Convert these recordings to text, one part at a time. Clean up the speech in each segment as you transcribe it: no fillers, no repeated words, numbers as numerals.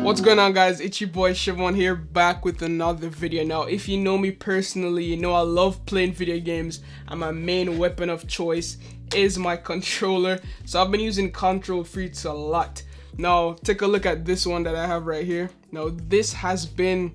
What's going on, guys? It's your boy Siobhan here, back with another video. Now, if you know me personally, you know I love playing video games and my main weapon of choice is my controller. So I've been using Kontrol Freeks a lot. Now, take a look at this one that I have right here. Now, this has been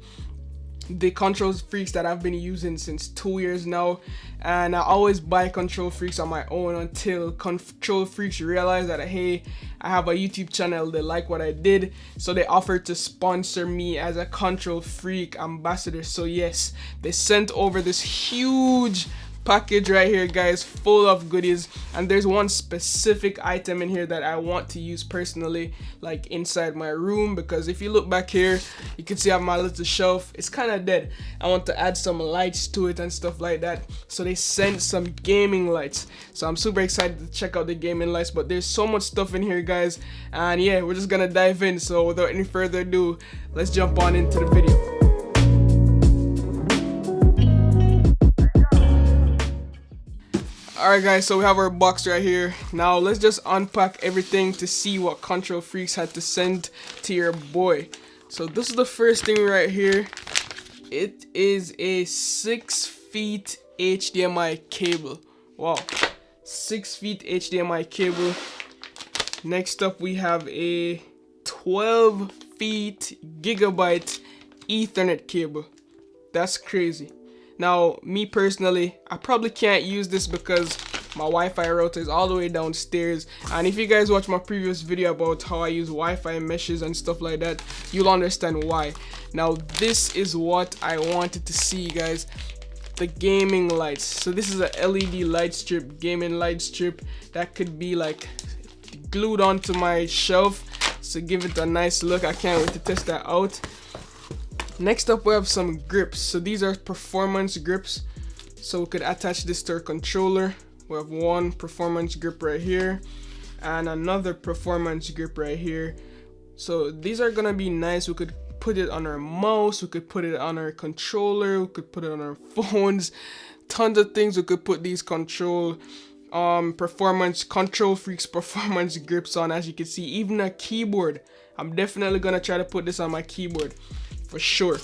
the Kontrol Freeks that I've been using since 2 years now, and I always buy Kontrol Freeks on my own until Kontrol Freeks realize that, hey, I have a YouTube channel, they like what I did, so they offered to sponsor me as a Kontrol Freek ambassador. So yes, they sent over this huge package right here, guys, full of goodies, and there's one specific item in here that I want to use personally, like inside my room, because if you look back here, you can see I have my little shelf. It's kind of dead. I want to add some lights to it and stuff like that, so they sent some gaming lights. So I'm super excited to check out the gaming lights, but there's so much stuff in here, guys, and yeah, we're just gonna dive in. So without any further ado, let's jump on into the video. Alright, guys, so we have our box right here. Now let's just unpack everything to see what Kontrol Freeks had to send to your boy. So this is the first thing right here. It is a 6 feet HDMI cable. Wow, 6 feet HDMI cable. Next up, we have a 12 feet gigabyte Ethernet cable. That's crazy. Now, me personally, I probably can't use this because my Wi-Fi router is all the way downstairs, and if you guys watch my previous video about how I use Wi-Fi meshes and stuff like that, you'll understand why. Now, this is what I wanted to see, guys. The gaming lights. So this is a LED light strip, gaming light strip that could be like glued onto my shelf, so give it a nice look. I can't wait to test that out. Next up, we have some grips. So these are performance grips, so we could attach this to our controller. We have one performance grip right here and another performance grip right here. So these are gonna be nice. We could put it on our mouse, we could put it on our controller, we could put it on our phones, tons of things we could put these Kontrol Freeks performance grips on. As you can see, even a keyboard. I'm definitely gonna try to put this on my keyboard for sure.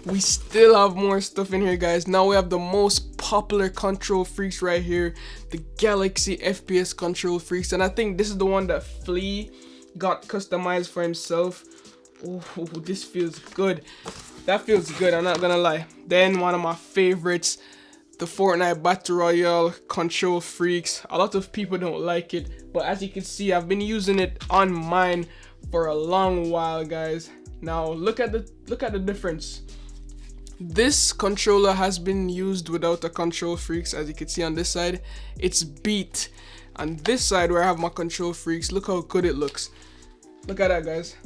We still have more stuff in here, guys. Now we have the most popular Kontrol Freeks right here, the Galaxy FPS Kontrol Freeks, and I think this is the one that Flea got customized for himself. Oh, this feels good. That feels good, I'm not gonna lie. Then one of my favorites, the Fortnite Battle Royale Kontrol Freeks. A lot of people don't like it, but as you can see, I've been using it on mine for a long while, guys. Now look at the difference. This controller has been used without a Kontrol Freeks. As you can see on this side, it's beat. On this side where I have my Kontrol Freeks, look how good it looks. Look at that, guys.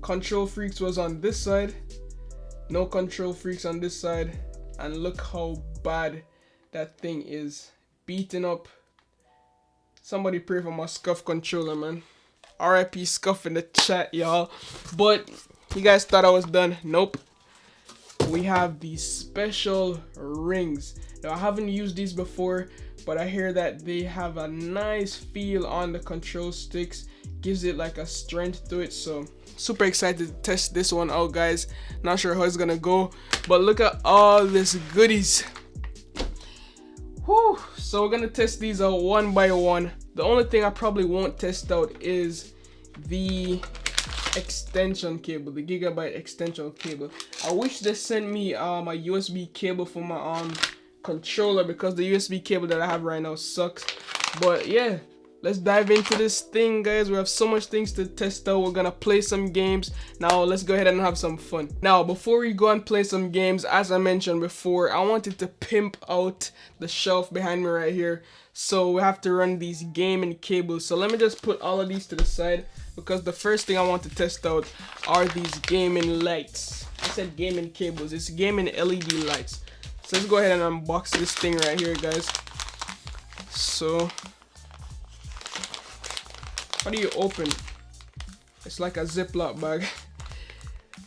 Kontrol Freeks was on this side, no Kontrol Freeks on this side, and look how bad that thing is. Beaten up. Somebody pray for my scuff controller, man. RIP scuff in the chat, y'all. But you guys thought I was done. Nope. We have these special rings. Now, I haven't used these before, but I hear that they have a nice feel on the control sticks. Gives it like a strength to it. So super excited to test this one out, guys. Not sure how it's gonna go, but look at all this goodies. Whew. So we're gonna test these out one by one. The only thing I probably won't test out is the extension cable, the gigabyte extension cable. I wish they sent me a USB cable for my controller, because the USB cable that I have right now sucks. But yeah, let's dive into this thing, guys. We have so much things to test out. We're gonna play some games. Now let's go ahead and have some fun. Now, before we go and play some games, as I mentioned before, I wanted to pimp out the shelf behind me right here. So we have to run these gaming cables. So let me just put all of these to the side, because the first thing I want to test out are these gaming lights. I said gaming cables. It's gaming LED lights. So let's go ahead and unbox this thing right here, guys. So how do you open? It's like a Ziploc bag.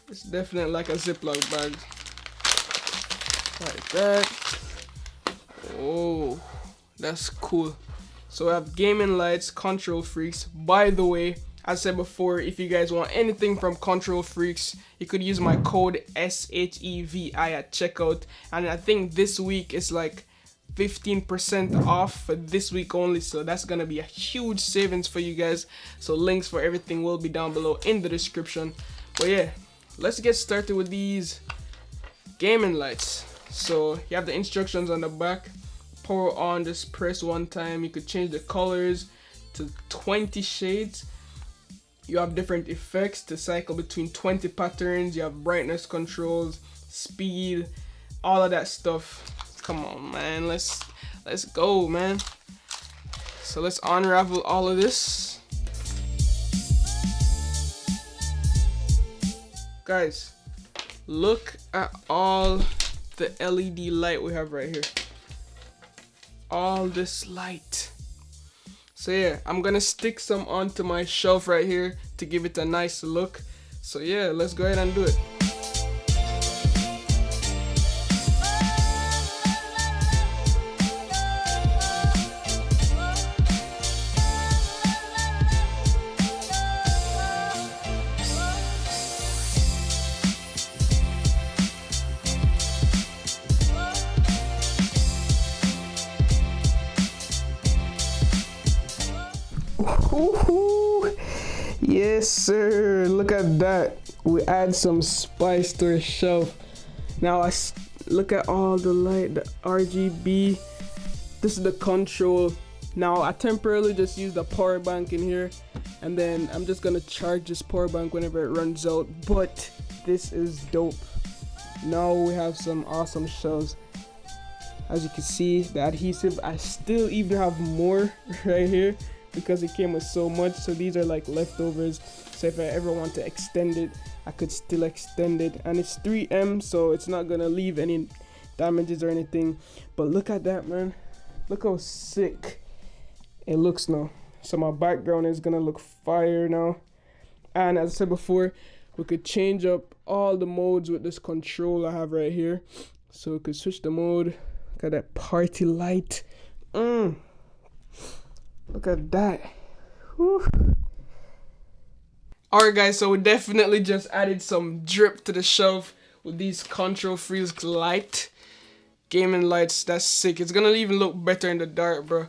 It's definitely like a Ziploc bag. Like that. Oh, that's cool. So I have gaming lights, Kontrol Freeks. By the way, As I said before, if you guys want anything from Kontrol Freeks, you could use my code SHEVI at checkout, and I think this week is like 15% off for this week only, so that's gonna be a huge savings for you guys. So links for everything will be down below in the description. But yeah, let's get started with these gaming lights. So you have the instructions on the back. Power on, just press one time. You could change the colors to 20 shades. You have different effects to cycle between 20 patterns. You have brightness controls, speed, all of that stuff. Come on, man, let's go, man. So let's unravel all of this. Guys, look at all the LED light we have right here. All this light. So yeah, I'm gonna stick some onto my shelf right here to give it a nice look. So yeah, let's go ahead and do it. Ooh, yes sir, look at that. We add some spice to our shelf. Now look at all the light, the RGB. This is the control. Now I temporarily just use the power bank in here, and then I'm just gonna charge this power bank whenever it runs out. But this is dope. Now we have some awesome shelves. As you can see, the adhesive, I still even have more right here, because it came with so much. So these are like leftovers, so if I ever want to extend it, I could still extend it. And it's 3M, so it's not gonna leave any damages or anything. But look at that, man. Look how sick it looks now. So my background is gonna look fire now. And as I said before, we could change up all the modes with this control I have right here. So we could switch the mode. Look at that party light. Look at that. Alright guys, so we definitely just added some drip to the shelf with these Kontrol Freeks light gaming lights. That's sick. It's gonna even look better in the dark, bro.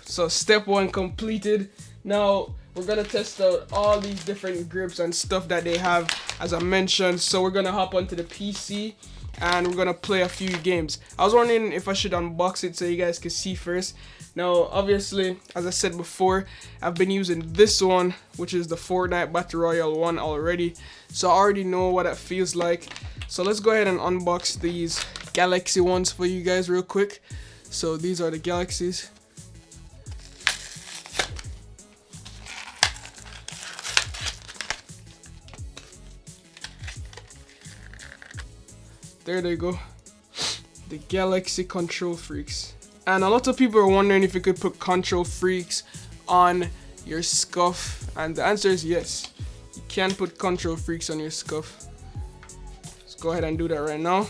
So step one completed. Now we're gonna test out all these different grips and stuff that they have, as I mentioned. So we're gonna hop onto the PC and we're gonna play a few games. I was wondering if I should unbox it so you guys can see first. Now obviously, as I said before, I've been using this one, which is the Fortnite Battle Royale one already, so I already know what it feels like. So let's go ahead and unbox these Galaxy ones for you guys real quick. So these are the Galaxies. There they go, the Galaxy Kontrol Freeks. And a lot of people are wondering if you could put Kontrol Freeks on your SCUF, and the answer is yes. You can put Kontrol Freeks on your SCUF. Let's go ahead and do that right now.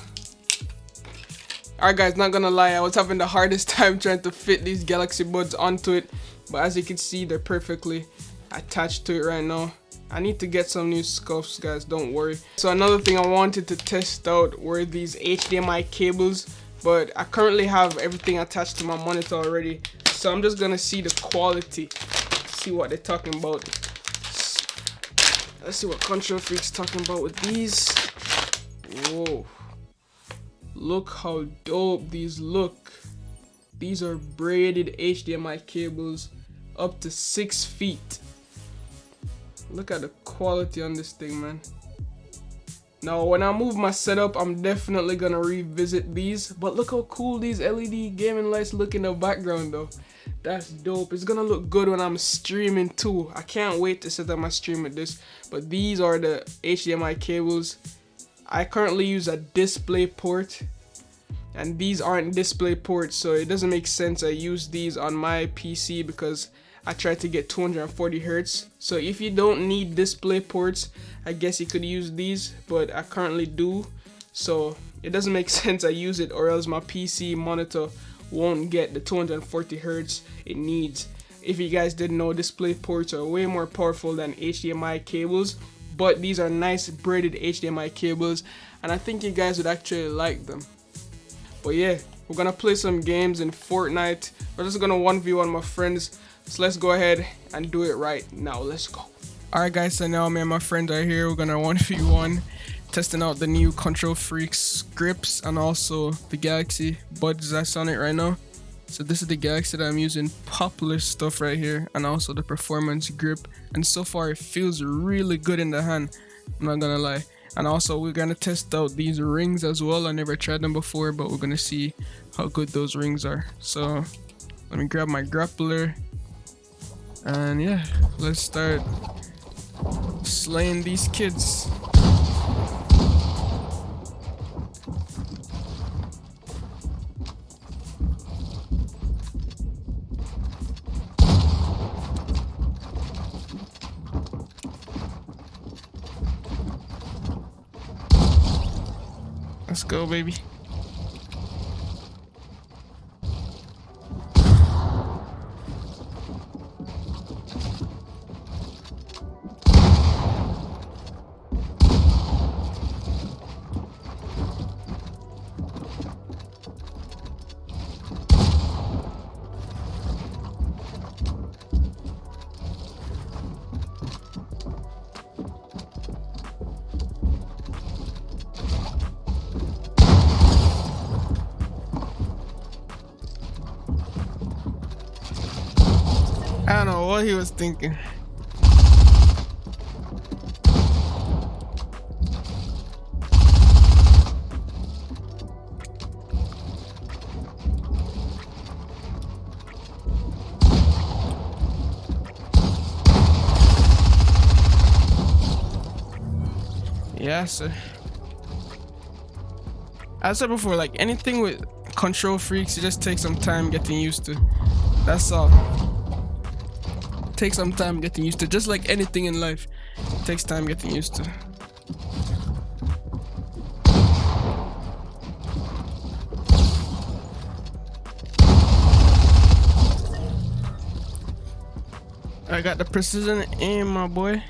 Alright guys, not gonna lie, I was having the hardest time trying to fit these Galaxy buds onto it, but as you can see, they're perfectly attached to it right now. I need to get some new SCUFs, guys, don't worry. So another thing I wanted to test out were these HDMI cables, but I currently have everything attached to my monitor already, so I'm just gonna see the quality, see what they're talking about. Let's see what Kontrol Freeks talking about with these. Whoa, look how dope these look. These are braided HDMI cables up to 6 feet. Look at the quality on this thing, man. Now when I move my setup, I'm definitely gonna revisit these, but look how cool these LED gaming lights look in the background though. That's dope. It's gonna look good when I'm streaming too. I can't wait to set up my stream with this. But these are the HDMI cables. I currently use a display port, and these aren't display ports, so it doesn't make sense I use these on my PC because I tried to get 240 Hertz. So if you don't need display ports, I guess you could use these, but I currently do, so it doesn't make sense I use it, or else my PC monitor won't get the 240 Hertz it needs. If you guys didn't know, display ports are way more powerful than HDMI cables, but these are nice braided HDMI cables, and I think you guys would actually like them. But yeah, we're gonna play some games in Fortnite. We're just gonna 1v1 my friends. So let's go ahead and do it right now. Let's go. Alright guys, so now me and my friends are here. We're gonna 1v1, testing out the new Kontrol Freeks grips and also the Galaxy buds that's on it right now. So this is the Galaxy that I'm using, popular stuff right here, and also the performance grip. And so far it feels really good in the hand, I'm not gonna lie. And also we're gonna test out these rings as well. I never tried them before, but we're gonna see how good those rings are. So let me grab my grappler, and yeah, let's start slaying these kids. Let's go, baby. I don't know what he was thinking. Yeah, sir. I said before, like anything with Kontrol Freeks, it just takes some time getting used to. That's all. Take some time getting used to, just like anything in life. It takes time getting used to. I got the precision aim, my boy.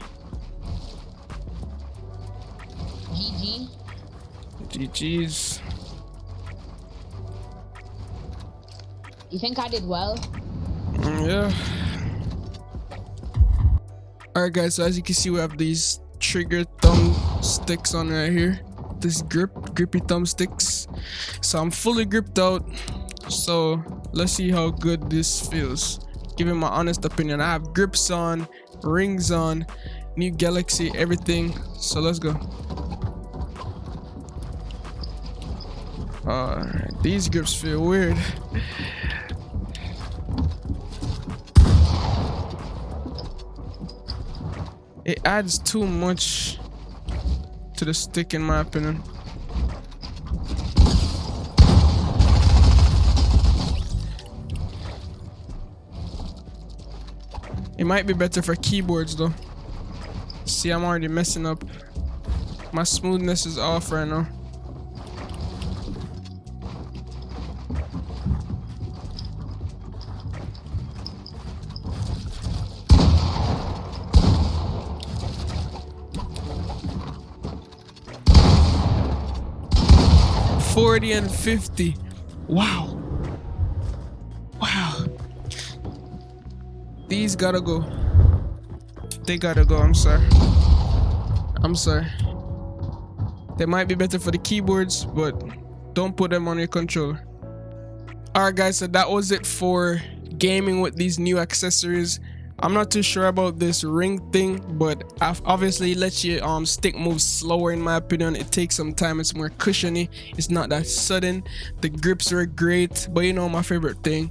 GG. GG's. You think I did well? Yeah. Alright guys, so as you can see, we have these trigger thumb sticks on right here. This grippy thumbsticks. So I'm fully gripped out. So let's see how good this feels. Giving my honest opinion. I have grips on, rings on, new Galaxy, everything. So let's go. Alright, these grips feel weird. It adds too much to the stick, in my opinion. It might be better for keyboards though. See, I'm already messing up. My smoothness is off right now. $40 and $50. Wow. Wow. These gotta go. They gotta go. I'm sorry. I'm sorry. They might be better for the keyboards, but don't put them on your controller. Alright guys, so that was it for gaming with these new accessories. I'm not too sure about this ring thing, but obviously it lets you stick move slower, in my opinion. It takes some time, it's more cushiony, it's not that sudden. The grips are great, but you know my favorite thing,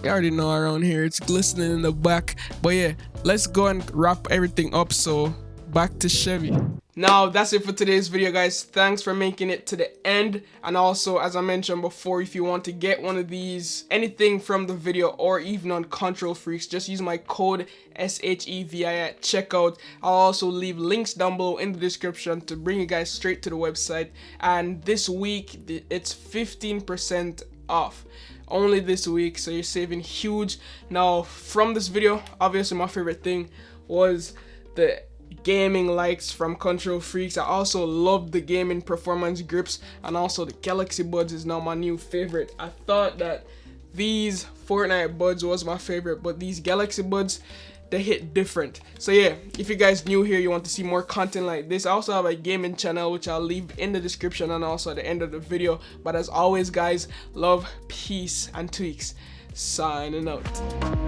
you already know around here, it's glistening in the back. But yeah, let's go and wrap everything up, so back to Chevy. Now that's it for today's video, guys. Thanks for making it to the end. And also, as I mentioned before, if you want to get one of these, anything from the video or even on Kontrol Freeks, just use my code SHEVI at checkout. I'll also leave links down below in the description to bring you guys straight to the website. And this week it's 15% off only this week, so you're saving huge. Now from this video, obviously my favorite thing was the gaming likes from Kontrol Freeks. I also love the gaming performance grips, and also the Galaxy Buds is now my new favorite. I thought that these Fortnite buds was my favorite, but these Galaxy Buds, they hit different. So yeah, if you guys new here, you want to see more content like this, I also have a gaming channel which I'll leave in the description and also at the end of the video. But as always guys, love, peace and tweaks, signing out.